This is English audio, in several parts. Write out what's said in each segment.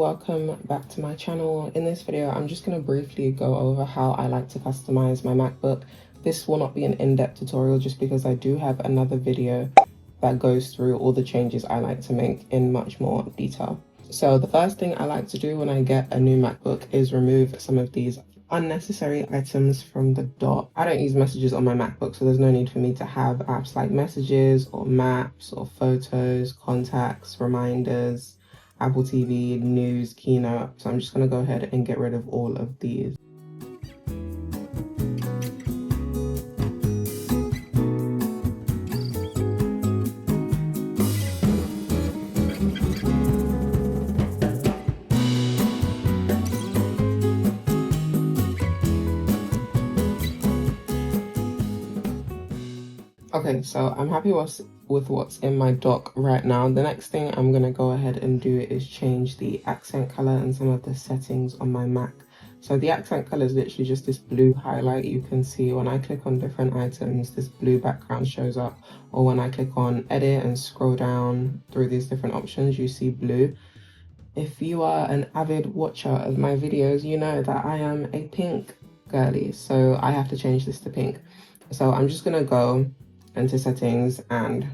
welcome back to my channel. In this video, I'm just going to briefly go over how I like to customize my MacBook. This will not be an in-depth tutorial just because I do have another video that goes through all the changes I like to make in much more detail. So the first thing I like to do when I get a new MacBook is remove some of these unnecessary items from the dock. I don't use messages on my MacBook, so there's no need for me to have apps like messages or maps or photos, contacts, reminders, Apple TV, news, keynote. So I'm just going to go ahead and get rid of all of these. Okay, so I'm happy with what's in my dock right now. The next thing I'm going to go ahead and do is change the accent color and some of the settings on my Mac. So the accent color is literally just this blue highlight. You can see when I click on different items, this blue background shows up. Or when I click on edit and scroll down through these different options, you see blue. If you are an avid watcher of my videos, you know that I am a pink girly. So I have to change this to pink. So I'm just going to go into settings and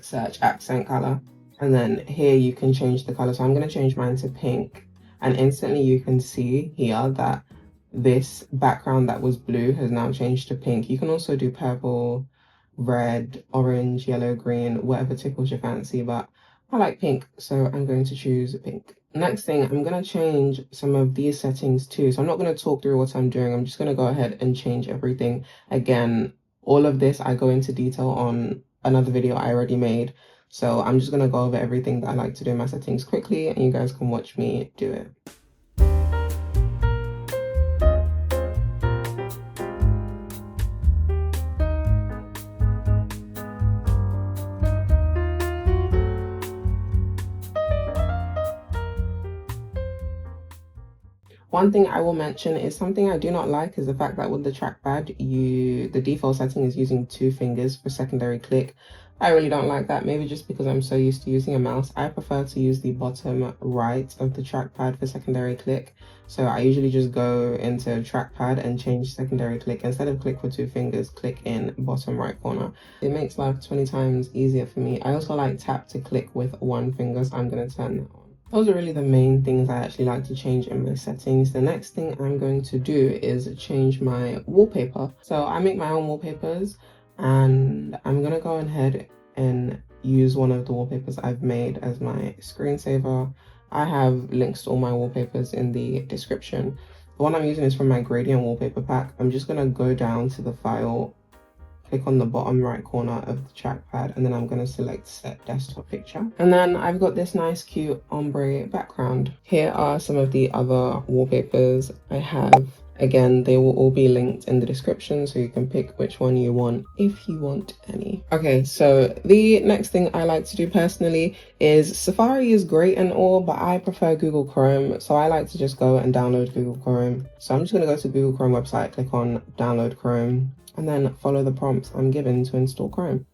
search accent color, and then here you can change the color. So I'm going to change mine to pink, and instantly you can see here that this background that was blue has now changed to pink. You can also do purple, red, orange, yellow, green, whatever tickles your fancy, but I like pink, so I'm going to choose pink. Next thing, I'm going to change some of these settings too. So I'm not going to talk through what I'm doing. I'm just going to go ahead and change everything. Again, all of this I go into detail on another video I already made. So I'm just going to go over everything that I like to do in my settings quickly, and you guys can watch me do it. One thing I will mention is something I do not like is the fact that with the trackpad, the default setting is using 2 fingers for secondary click. I really don't like that, maybe just because I'm so used to using a mouse. I prefer to use the bottom right of the trackpad for secondary click. So I usually just go into trackpad and change secondary click. Instead of click with 2 fingers, click in bottom right corner. It makes life 20 times easier for me. I also like tap to click with 1 finger, so I'm going to turn that on. Those are really the main things I actually like to change in my settings. The next thing I'm going to do is change my wallpaper. So I make my own wallpapers, and I'm going to go ahead and use one of the wallpapers I've made as my screensaver. I have links to all my wallpapers in the description. The one I'm using is from my gradient wallpaper pack. I'm just going to go down to the file, click on the bottom right corner of the trackpad, and then I'm going to select set desktop picture. And then I've got this nice cute ombre background. Here are some of the other wallpapers I have. Again, they will all be linked in the description, so you can pick which one you want if you want any. Okay, so the next thing I like to do personally is Safari is great and all, but I prefer Google Chrome. So I like to just go and download Google Chrome. So I'm just going to go to Google Chrome website, click on download Chrome, and then follow the prompts I'm given to install Chrome.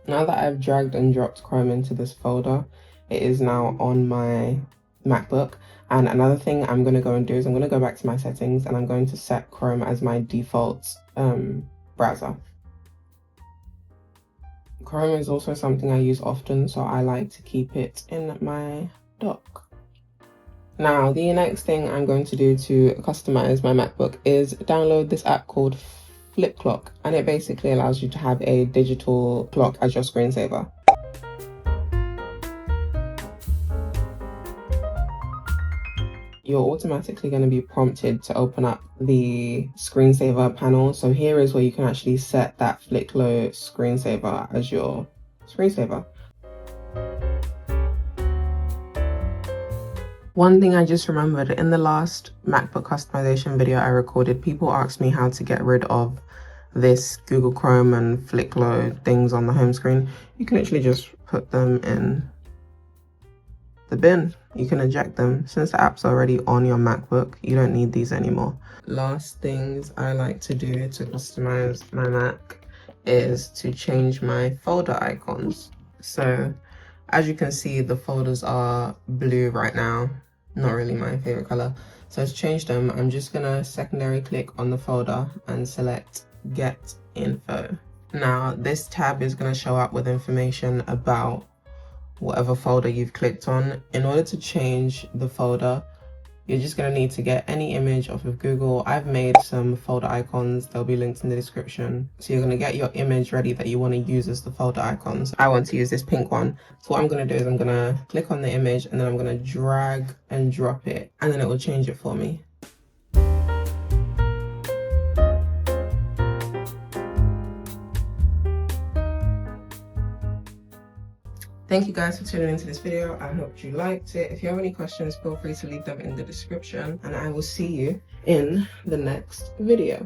Now that I've dragged and dropped Chrome into this folder, it is now on my MacBook. And another thing I'm going to go and do is I'm going to go back to my settings, and I'm going to set Chrome as my default browser. Chrome is also something I use often, so I like to keep it in my dock. Now, the next thing I'm going to do to customize my MacBook is download this app called Flip Clock, and it basically allows you to have a digital clock as your screensaver. You're automatically going to be prompted to open up the screensaver panel. So here is where you can actually set that Flicklo screensaver as your screensaver. One thing I just remembered, in the last MacBook customization video I recorded, people asked me how to get rid of this Google Chrome and Flicklo things on the home screen. You can literally just put them in the bin. You can eject them. Since the app's already on your MacBook, you don't need these anymore. Last things I like to do to customize my Mac is to change my folder icons. So As you can see, the folders are blue right now. Not really my favorite color. So to change them, I'm just gonna secondary click on the folder and select Get Info. Now, this tab is gonna show up with information about whatever folder you've clicked on. In order to change the folder, you're just going to need to get any image off of Google. I've made some folder icons. They'll be linked in the description. So you're going to get your image ready that you want to use as the folder icons. I want to use this pink one. So what I'm going to do is I'm going to click on the image and then I'm going to drag and drop it, and then it will change it for me. Thank you guys for tuning into this video. I hope you liked it. If you have any questions, feel free to leave them in the description, and I will see you in the next video.